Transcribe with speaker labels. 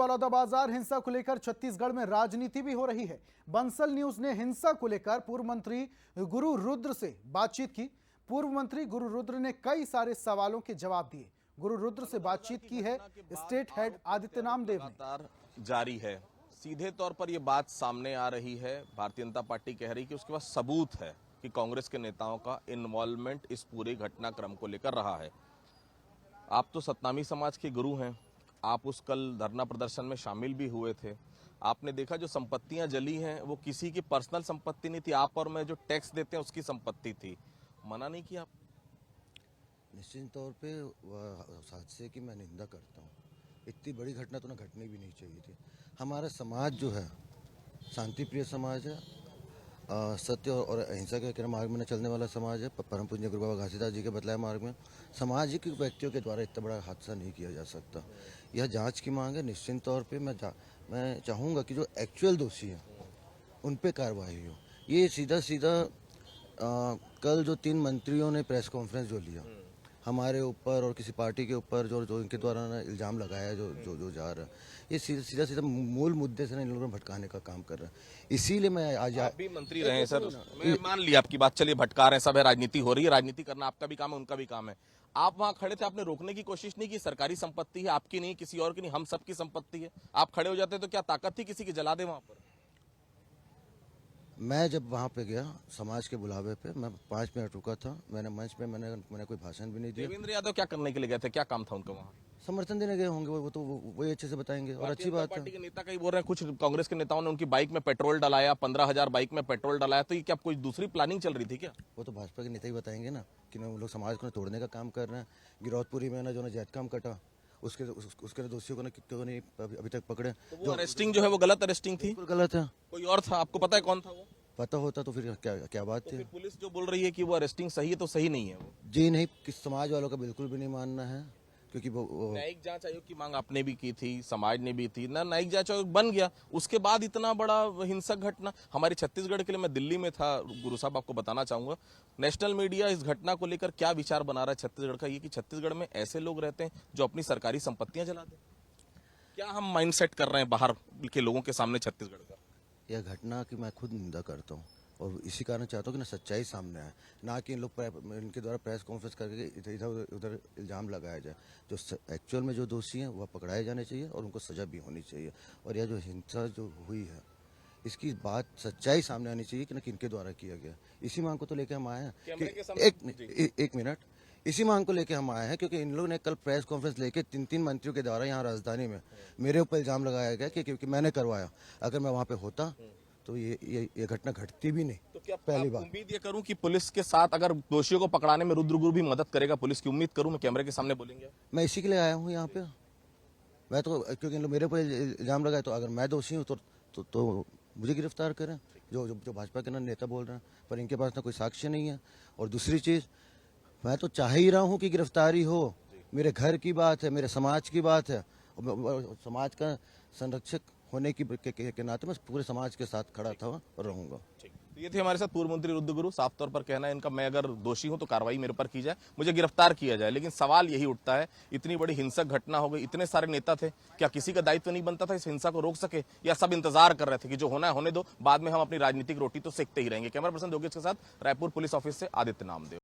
Speaker 1: बलौदाबाजार हिंसा को लेकर छत्तीसगढ़ में राजनीति भी हो रही है। बंसल न्यूज ने हिंसा को लेकर पूर्व मंत्री गुरु रुद्र से बातचीत की। पूर्व मंत्री गुरु रुद्र ने कई सारे सवालों के जवाब दिए। गुरु रुद्र से बातचीत की है स्टेट हेड आदित्य नामदेव ने।
Speaker 2: जारी है, सीधे तौर पर यह बात सामने आ रही है। भारतीय जनता पार्टी कह रही है कि उसके पास सबूत है कि कांग्रेस के नेताओं का इन्वॉल्वमेंट इस पूरे घटनाक्रम को लेकर रहा है। आप तो सतनामी समाज के गुरु हैं, आप उस कल धरना प्रदर्शन में शामिल भी हुए थे। आपने देखा जो संपत्तियां जली हैं वो किसी की पर्सनल संपत्ति नहीं थी, आप और मैं जो टैक्स देते हैं उसकी संपत्ति थी। मना नहीं किया?
Speaker 3: निश्चित तौर पे हादसे की मैं निंदा करता हूँ। इतनी बड़ी घटना तो ना घटनी भी नहीं चाहिए थी। हमारा समाज जो है शांति प्रिय समाज है, सत्य और अहिंसा के मार्ग में न चलने वाला समाज है। परम पूज्य गुरु बाबा घासीदास जी के बतलाए मार्ग में सामाजिक व्यक्तियों के द्वारा इतना बड़ा हादसा नहीं किया जा सकता। यह जांच की मांग है। निश्चित तौर पे मैं चाहूँगा कि जो एक्चुअल दोषी हैं उन पे कार्रवाई हो। ये सीधा कल जो 3 मंत्रियों ने प्रेस कॉन्फ्रेंस जो लिया हमारे ऊपर और किसी पार्टी के ऊपर जो इनके द्वारा ना इल्जाम लगाया जो जा रहा है, ये सीधा मूल मुद्दे से इन लोगों को भटकाने का काम कर रहा है। इसीलिए मैं आज
Speaker 2: आप भी मंत्री रहे हैं सर, मैं मान लिया आपकी बात, चलिए भटका रहे हैं, सब है, राजनीति हो रही है, राजनीति करना आपका भी काम है, उनका भी काम है। आप वहां खड़े थे, आपने रोकने की कोशिश नहीं की? सरकारी संपत्ति है, आपकी नहीं, किसी और की नहीं, हम सबकी संपत्ति है। आप खड़े हो जाते तो क्या ताकत थी किसी की जला दे वहां पर?
Speaker 3: मैं जब वहाँ पे गया समाज के बुलावे पे, मैं 5 मिनट रुका था। मैंने मंच पे मैंने कोई भाषण भी नहीं दिया।
Speaker 2: देवेंद्र यादव क्या करने के लिए गए थे, क्या काम था उनका वहाँ?
Speaker 3: समर्थन देने गए होंगे, वो तो वही अच्छे से बताएंगे। और अच्छी बात है,
Speaker 2: पार्टी के नेता कई बोल रहे हैं, कुछ कांग्रेस के नेताओं ने उनकी बाइक में पेट्रोल डलाया, 15,000 बाइक में पेट्रोल डलाया, तो ये क्या कोई दूसरी प्लानिंग चल रही थी क्या?
Speaker 3: वो तो भाजपा के नेता ही बताएंगे ना कि वो लोग समाज को तोड़ने का काम कर रहे हैं। गिरौदपुरी में ना जो जैत काम कटा, उसके दोषियों को क्यों नहीं अभी तक पकड़े?
Speaker 2: तो जो अरेस्टिंग जो है वो गलत अरेस्टिंग थी,
Speaker 3: गलत है।
Speaker 2: कोई और था, आपको पता है कौन था वो?
Speaker 3: पता होता तो फिर क्या बात थी?
Speaker 2: पुलिस जो बोल रही है कि वो अरेस्टिंग सही है, तो सही नहीं है वो?
Speaker 3: जी नहीं, किस समाज वालों का बिल्कुल भी नहीं मानना है, क्योंकि वो
Speaker 2: न्यायिक जांच आयोग की मांग आपने भी की थी, समाज ने भी थी ना, न्यायिक जांच आयोग बन गया, उसके बाद इतना बड़ा हिंसक घटना हमारे छत्तीसगढ़ के लिए। मैं दिल्ली में था गुरु साहब, आपको बताना चाहूंगा, नेशनल मीडिया इस घटना को लेकर क्या विचार बना रहा है छत्तीसगढ़ का, ये कि छत्तीसगढ़ में ऐसे लोग रहते हैं जो अपनी सरकारी संपत्तियां जला दें। क्या हम माइंडसेट कर रहे हैं बाहर के लोगों के सामने छत्तीसगढ़ का?
Speaker 3: यह घटना की मैं खुद निंदा करता हूँ और इसी कारण चाहता हूँ कि ना सच्चाई सामने आए, ना कि इन लोग इनके द्वारा प्रेस कॉन्फ्रेंस करके इधर उधर इल्जाम लगाया जाए। जो एक्चुअल में जो दोषी हैं वह पकड़ाए जाने चाहिए और उनको सजा भी होनी चाहिए। और यह जो हिंसा जो हुई है इसकी बात सच्चाई सामने आनी चाहिए कि ना किनके द्वारा किया गया। इसी मांग को तो लेकर हम आए हैं कि एक मिनट, इसी मांग को लेकर हम आए हैं क्योंकि इन लोगों ने कल प्रेस कॉन्फ्रेंस लेके 3 मंत्रियों के द्वारा यहाँ राजधानी में मेरे ऊपर इल्जाम लगाया गया कि मैंने करवाया। अगर मैं वहाँ पे होता तो ये घटना घटती भी नहीं।
Speaker 2: तो क्या
Speaker 3: पहली बात
Speaker 2: उम्मीद ये करूं कि पुलिस के साथ अगर दोषियों को पकड़ाने में रुद्र गुरु भी मदद करेगा, पुलिस की उम्मीद करूं, मैं कैमरे के सामने बोलेंगे?
Speaker 3: मैं इसी के लिए आया हूँ यहाँ पे। मैं तो क्योंकि इन लोग मेरे ऊपर इल्जाम लगाए, तो अगर मैं दोषी हूँ तो मुझे गिरफ्तार करें, जो भाजपा के नेता बोल रहे हैं, पर इनके पास ना कोई साक्ष्य नहीं है। और दूसरी चीज, मैं तो चाह ही रहा हूँ कि गिरफ्तारी हो। मेरे घर की बात है, मेरे समाज की बात है, समाज का संरक्षक होने के नाते मैं पूरे समाज के साथ खड़ा था और रहूंगा।
Speaker 2: तो ये थे हमारे साथ पूर्व मंत्री रुद्र गुरु। साफ तौर पर कहना है इनका, मैं अगर दोषी हूं तो कार्रवाई मेरे ऊपर की जाए, मुझे गिरफ्तार किया जाए। लेकिन सवाल यही उठता है, इतनी बड़ी हिंसक घटना हो गई, इतने सारे नेता थे, क्या किसी का दायित्व नहीं बनता था इस हिंसा को रोक सके, या सब इंतजार कर रहे थे कि जो होना है होने दो, बाद में हम अपनी राजनीतिक रोटी तो सेकते ही रहेंगे? कैमरा पर्सन योगेश के साथ रायपुर पुलिस ऑफिस से आदित्य नामदेव।